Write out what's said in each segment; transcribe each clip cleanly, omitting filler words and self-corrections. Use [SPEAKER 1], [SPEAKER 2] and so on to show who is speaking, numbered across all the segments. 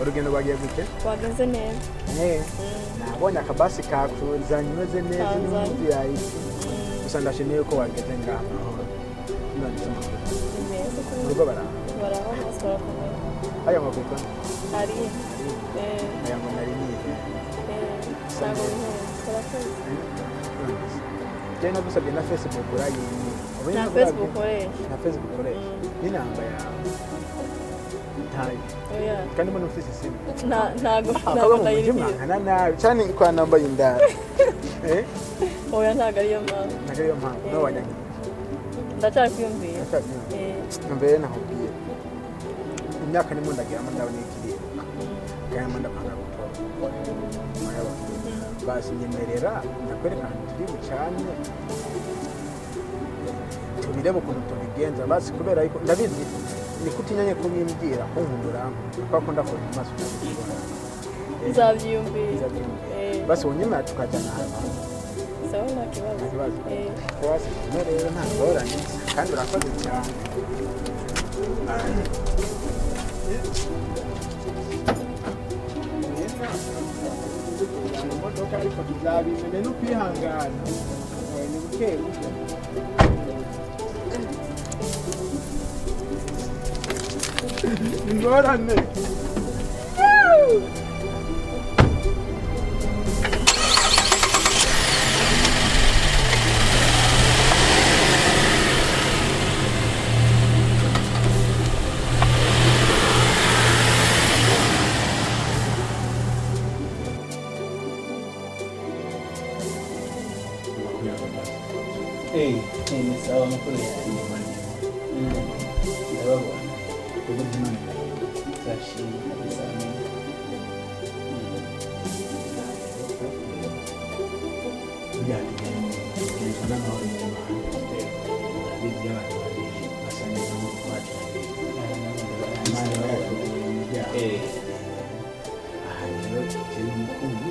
[SPEAKER 1] urugendo rwagiye gute
[SPEAKER 2] rwagenze neza
[SPEAKER 1] nabonye akabasi kakuzanye umeze neza n'undi yahise gusa ndashimiye ko wageze ngaha none se mu rugo baraho
[SPEAKER 2] bose barakomeye
[SPEAKER 1] aya mavuko
[SPEAKER 2] ari
[SPEAKER 1] aya ngo nari nize
[SPEAKER 2] ntabwo birakoze
[SPEAKER 1] jana gusabye na Facebook urayini
[SPEAKER 2] na Facebook
[SPEAKER 1] ukoresha n'inamba yawe ntayo kandi mbona ufite isimu
[SPEAKER 2] ntago
[SPEAKER 1] ndayirimo nabi cyane kwa namba y'indara
[SPEAKER 2] oya ntago ariyo mpamvu
[SPEAKER 1] no wanyangiye
[SPEAKER 2] ndacyakuyumviye
[SPEAKER 1] mbere nakubwiye imyaka nimo ndagiramo ndabona ikiriye kandi ndapanga gukora basi nyemerera ndakwereka ahantu turi bucane tubirebe ukuntu tubigenza basi kubera yuko ndabizi ni kutinyanye kubimbwira kunkundura kuko akunda ko amaso ndabikora
[SPEAKER 2] nzabyiyumvira
[SPEAKER 1] basi wonyemera tukajyana hano
[SPEAKER 2] sawa nta kibazo
[SPEAKER 1] basi rero nta ngorane kandi urakoze cyane imodoka ariko tuzabimenya no kwihangana ni buke buke ingorane
[SPEAKER 3] ni sawa makuru ya nyumbani. Sababu kubudima sashi kabisa sana mahoro y'Imana bizi abantu bari basanga mu kwacu amana barakugira rero kiri mukuru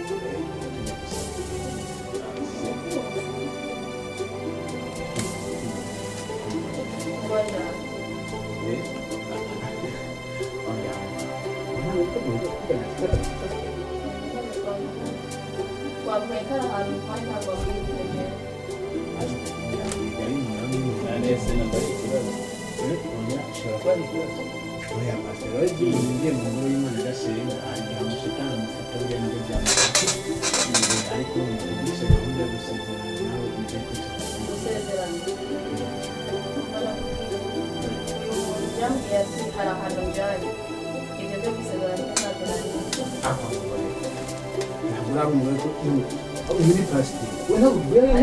[SPEAKER 3] Ini pasti. Wena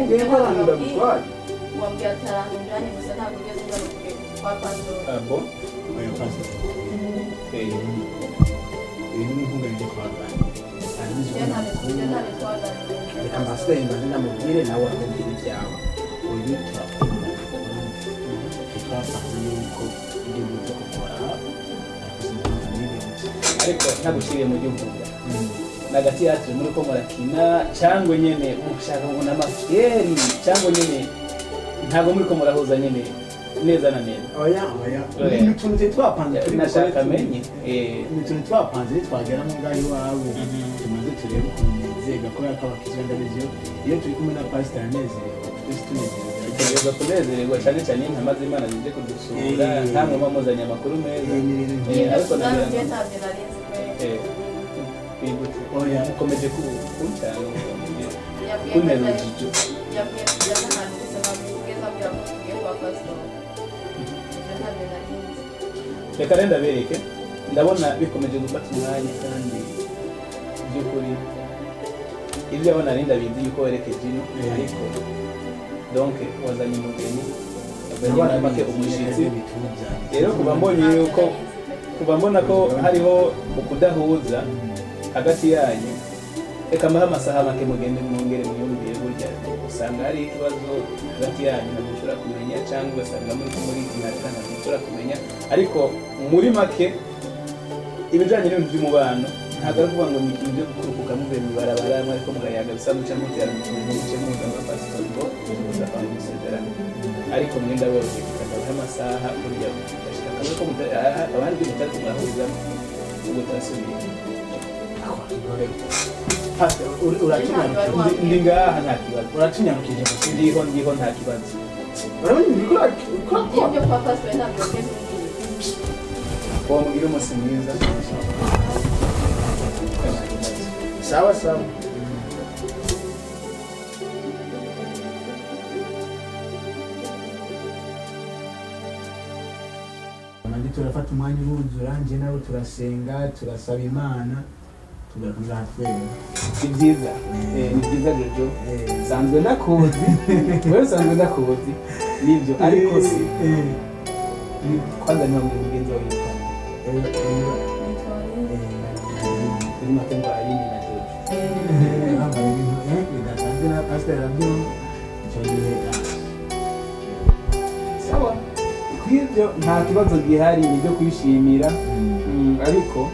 [SPEAKER 3] gue orang udah buat.
[SPEAKER 2] Uang dia cara menjani bisa nak gue sudah papan tu.
[SPEAKER 3] Bon? Ayo pasti. Ini bukan dia papan.
[SPEAKER 2] Dia nak papan.
[SPEAKER 1] Kita pasti yang mana mau diri lawan diri siapa. Ini tak. Kita pasti kok dia butuh orang.
[SPEAKER 3] Ariko nagushiriye mu gihugu. Nagati yacu muri ko murakina cyangwa nyene umushaka ubona amafyeri cyangwa nyene ntago muri ko murahuza nyene neza na neza.
[SPEAKER 1] Oya ni tunze twapanze
[SPEAKER 3] nashaka menye
[SPEAKER 1] ni tunze twapanze twagera mu ngayi wawe tumaze turebe ukunezega ko yakabakizwa ndabiziyo iyo turi kumwe na pastor Nezerewe twese tunezerwa
[SPEAKER 3] kunezerwa cyane cyane nkamaze Imana zije kudusura ntamwe mamuzanya amakuru meza
[SPEAKER 2] ariko nabyo
[SPEAKER 3] oya ukomeje kucyana kuneza jijo
[SPEAKER 2] yabwiye kujyana ahantu bisaba kugeza bya mutuye kwa pastor
[SPEAKER 3] reka renda bereke ndabona bikomeje gufata umwanya kandi by'ukuri ibyo abona rinda bizi yuko werekeje ino ariko donc wazanye umugeni abanyana make umushitsi rero kuba mbonye yuko kuba mbona ko hariho ukudahuza hagati yanyu reka mbahe amasaha make mugende mwongere mwiyumvire burya usanga hari ikibazo hagati yanyu ntabwo ushobora kumenya cyangwa ugasanga muri kinarika ntabwo ushobora kumenya ariko muri make ibijyanye n'ibintu by'umubano ntabwo ari ukuvuga ngo ni ikintu byo gukurukuka muvuye mu ibarabara ariko mugayaga bisa muca mutera mu muce muza muri pasiporo ngo muzapanga umusezerano ariko mwenda boroshye kukabaha amasaha burya ugashaka ko haba hari ibyo mutari kumurahurizamo ubwo turasubiye ndi ngaha nta kibazo
[SPEAKER 1] uracinyarukije
[SPEAKER 3] ndiho nta kibazo
[SPEAKER 1] urabona ibikora
[SPEAKER 2] ibyo kwa pastor ntabwo bigeze
[SPEAKER 3] uwo mugira umunsi mwiza
[SPEAKER 1] sawa sawa kandi turafata umwanya uruzura nje nawe turasenga turasaba imana tugakomeza twera
[SPEAKER 3] ni byiza Jojo sanzwe ndakuzi wewe sanzwe ndakuzi nibyo ariko si kwanza ni wangu mugenzi wawe yitwa ni matembo ayini na Jojo
[SPEAKER 1] bidasanzwe na pastor rabyo
[SPEAKER 3] sawa kw'ibyo nta kibazo gihari ni byo kwishimira ariko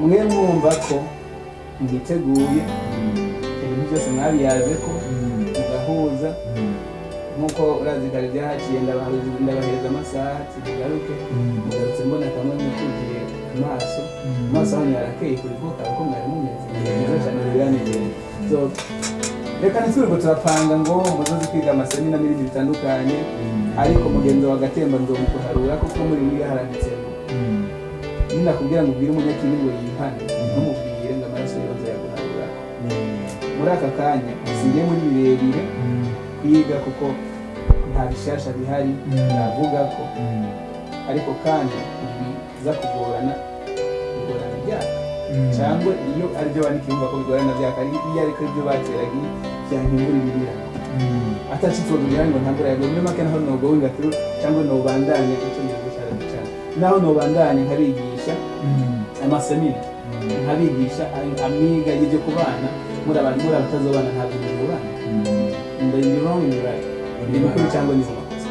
[SPEAKER 3] mwe mwumva ko mwiteguye ibintu byose mwabiyaze ko mugahuza nk'uko urazi kare byahaciye ndabahereza amasaha tugaruke mugarutse mbona kamwe mukugiye amaso hano yarakeye kuri bwo kare ko mwari mumeze neza cyane biranegera so reka ntitwirirwe turapanga ngo muzoze kwiga amasemina n'ibindi bitandukanye ariko mugenzi wa Gatemba nzomukuharura kuko muri mwe yaharanditsemo ninakubwira ngo ubwire umunyakini ngo yihane ntumubwire ngo amaraso yose yaguharura muri aka kanya singiye muri birebire kwiga kuko nta bishasha bihari navuga ko ariko kandi biza kugorana byaka cyangwa iyo aribyo bandikimva ko bigorana byaka iyo ariko ibyo bateraga byahindura ibirira atacitwogirira ngo ntabwo yago muri make naho nogo wingaturu cyangwa no bandanye icyongereza cyane cyane naho no bandanye nkabigisha amasemina nkabigisha amiga y'ibyo kubana muri abatazobana ntabwo mu bana ndi wrong ni right ni mukuru cyangwa ni makosa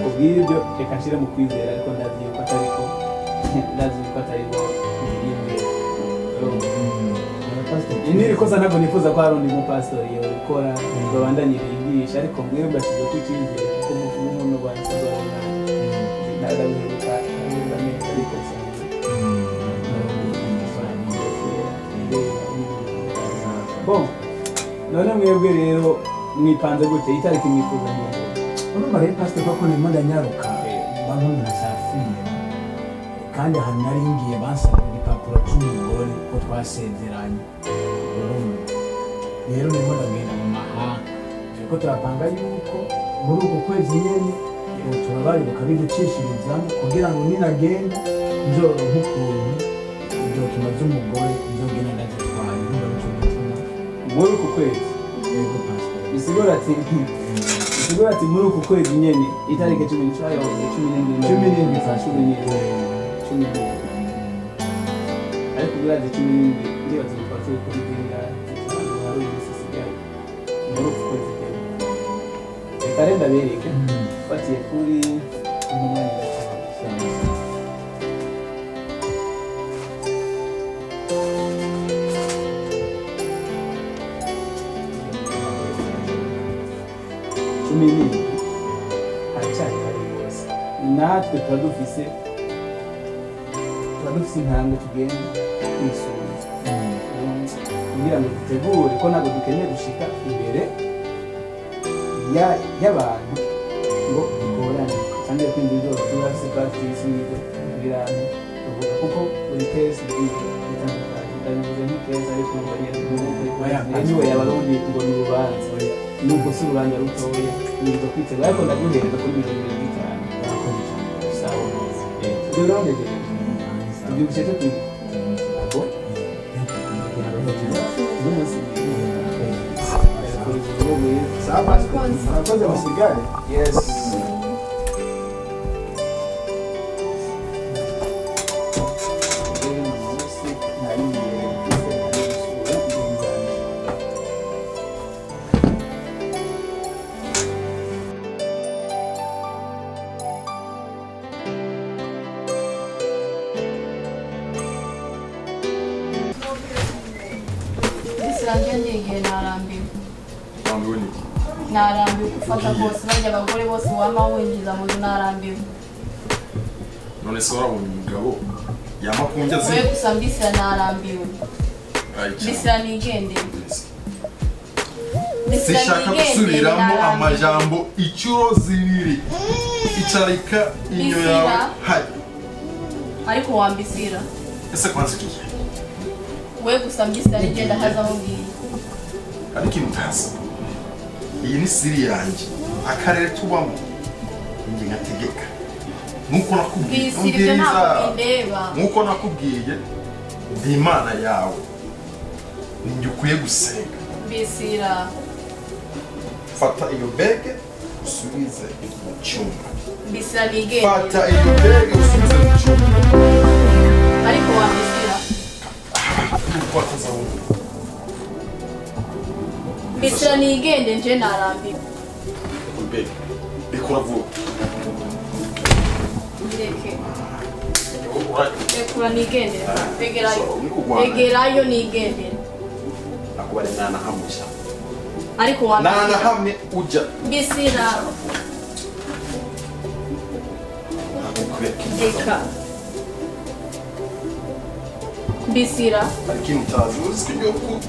[SPEAKER 3] ubwibyo reka nshire mu kwizera ariko ndazi ko atari ko niri kosa ntabwo nifuza ko hari undi mupastori ukora babandanye bigisha ariko mwebwe bashize ku cyizere kuko umuntu wansaza ndabiheruka ariko bon none mwebwe rero mwipanze gute itariki mwifuza neza
[SPEAKER 1] urumva rero pastor ko nimo ndanyaruka bantu nasafira kandi ahantu nari ngiye bansaba igipapuro cy'umugore ko twasezeranye rero nimo ndagenda mu mahanga ariko turapanga yuko muri uku kwezi nyene turabayoboka biducishirizamo kugira ngo ninagenda nzoronka ukuntu ibyo kimaze umugore nzogenda ndazitwaye
[SPEAKER 3] muri uku kwezi bisigura ati muri uku kwezi nyene itariki 10 ariko biraje 10 ndibaza ko turi kuri ginga hari ibisigaye muri uku kwezi reka renda bereke fatiye kuri umwanya haracyari kare rwose natwe tuba dufise intambwe tugenda twisubiza kugira ngo dutegure ko ntabwo dukeneye gushika imbere y'abantu ngo bigorane kandi kwinjira ibyo turafise practice n'ibyo kugira ngo tuvuga kuko buri case bitandukanye ndabivuze nk'ikeza ariko niwe y'abarundi ngo ni urubanza nubwo si urubanza rutoya nizo kwitega ariko ndaguhereza kuri 25 sawa turondeje ibyo bishete kuri abo
[SPEAKER 1] abakozi basigare
[SPEAKER 3] yes
[SPEAKER 2] narambiwe gufata bose bajya abagore bose wama winjiza mu nzu narambiwe
[SPEAKER 4] none se warabonye umugabo yamakunja zi
[SPEAKER 2] we gusa mbisira narambiwe mbisira nigendere
[SPEAKER 4] sishaka gusubiramo amajambo icyuro zibiri icarika inyo yawe hari
[SPEAKER 2] ariko wambisira
[SPEAKER 4] ese kwansikiye
[SPEAKER 2] we gusa mbisira nigenda haza aho ngiye
[SPEAKER 4] ariko imutaza iyi ni siri yanjye akarere tubamo njye ngategeka nuko nakubwiye nuko nakubwiye ndi Imana yawe ninjye ukwiye gusenga
[SPEAKER 2] bisira
[SPEAKER 4] fata iyo bege usubize mu cyumba
[SPEAKER 2] bisira nigende
[SPEAKER 4] fata iyo bege usubize mu cyumba
[SPEAKER 2] ariko wambisira bisira nigende nje narambiwe
[SPEAKER 4] bege bikora vuba
[SPEAKER 2] Bireke. Ekura nigende. Egerayo nigende.
[SPEAKER 4] Nakubare nana hamusha.
[SPEAKER 2] Ariko wambisira.
[SPEAKER 4] Nana hamwe uja.
[SPEAKER 2] Bisira. Eka. Bisira.
[SPEAKER 4] Ariko mutazi uzi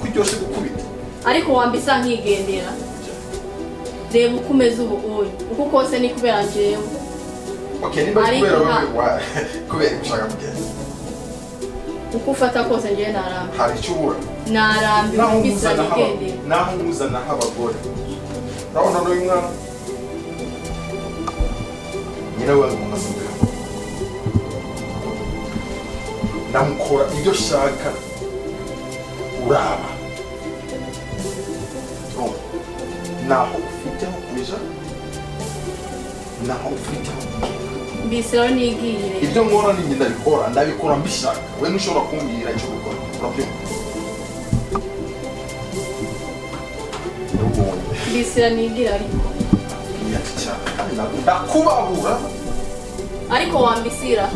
[SPEAKER 4] kuryoshe gukubita.
[SPEAKER 2] Ariko wambisa nkigendera. Reba ukomeza ubuye. Uko kose ni kubera njewe.
[SPEAKER 4] Okay, nimba kubera wewe kubera ushaka kugenda.
[SPEAKER 2] Uko ufata kose nje narambi.
[SPEAKER 4] Hari cyubura.
[SPEAKER 2] Narambi mbisa nigende.
[SPEAKER 4] Naho muzana abagore. Urabona no imwana. Nyina we ngumazimbe. Ndamukora ibyo shaka. Uraba. Naho ufite kuja. Naho ufite
[SPEAKER 2] Bisira nigire.
[SPEAKER 4] Ibyo nkora ni ngenda bikora ndabikora mbishaka. We nushobora kumbwira icyo gukora. Urabyumva?
[SPEAKER 2] Bisira nigira ariko.
[SPEAKER 4] Ndakubabura.
[SPEAKER 2] Ariko wambisira.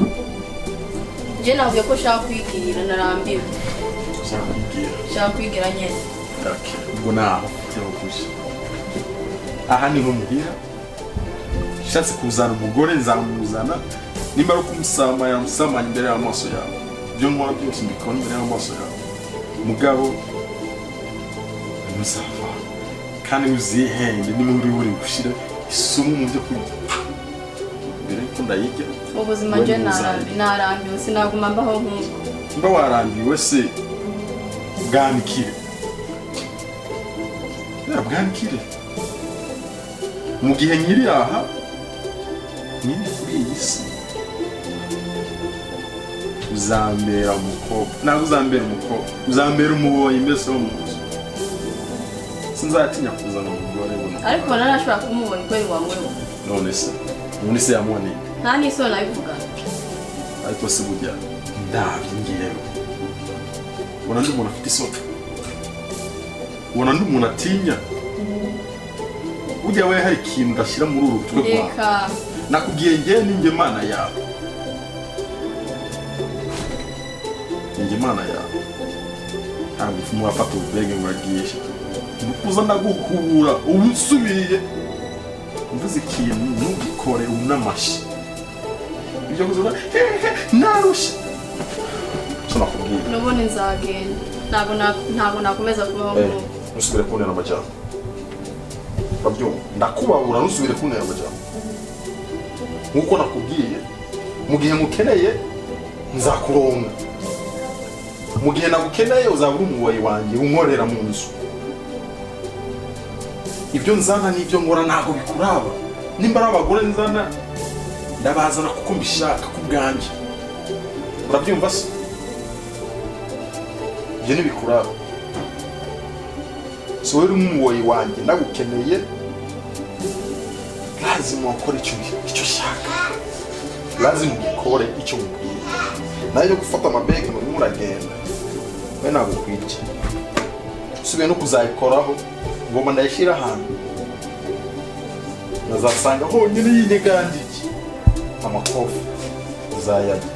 [SPEAKER 2] Je navuye ko shaka kwigirira narambiwe. Shaka kwigira nyene.
[SPEAKER 4] Okay. Ubwo naho cyo kusha. Aha ni ho muhira. Shatse kuzana umugore nzamuzana nimba ari kumusama yamusama imbere y'amaso yawe. Byo nkora byose mbikora imbere y'amaso yawe. Mugabo musava kandi uzihende ni muri buri gushira isumu mu byo kurya. Mbere ko ndayijya.
[SPEAKER 2] Ubuzima je narambiwe sinaguma mbaho nkuko.
[SPEAKER 4] Mba warambiwe se bwanikire. Bwanikire. Mu gihe nyiri aha ni kuri iyi si uzambera umukobwa ntabwo uzambera umukobwa uzambera umuboyi mbese wo mu nzu sinzatinya kuzana umugore we
[SPEAKER 2] ariko narashobora kumubona ko wamwewe
[SPEAKER 4] none se yamubone
[SPEAKER 2] nta n'iso nabivuga
[SPEAKER 4] ariko se burya ndabye ngiyewe ubona ndi umuntu afite isoko ubona ndi umuntu atinya burya we hari ikintu ndashyira muri uru rutwe rwawe nakubwiye njye ninjye Mana yawe ninjye Mana yawe ntabwo ufumu wafata ubwenge muragiye ndukuza ndagukubura ubu usubiye mvuze ikintu ntugikore unamashi ibyo kuzura narushe cyo nakubwiye
[SPEAKER 2] nubone nzagenda ntabwo nakomeza kubaho nk'uko
[SPEAKER 4] nusubire kuntera amajyamo babyumva ndakubabura nusubire kuntera amajyamo nkuko nakubwiye mu gihe mukeneye nzakuronga mu gihe nagukeneye uzabura umuboyi wanjye unkorera mu nzu ibyo nzana n'ibyo nkora ntabwo bikuraba nimba ari abagore nzana ndabazana kuko mbishaka ku bwanjye urabyumva se ibyo ntibikuraba si wowe uri umuboyi wanjye ndagukeneye lazima ukore icyo ushaka lazima ukore icyo mubwiye nayo gufata amabege ngo muragenda we ntabwo kwirya usubiye no kuzayikoraho ngomba ndayishyira ahantu nazasanga honyine yinyegandiye amakofi uzayarya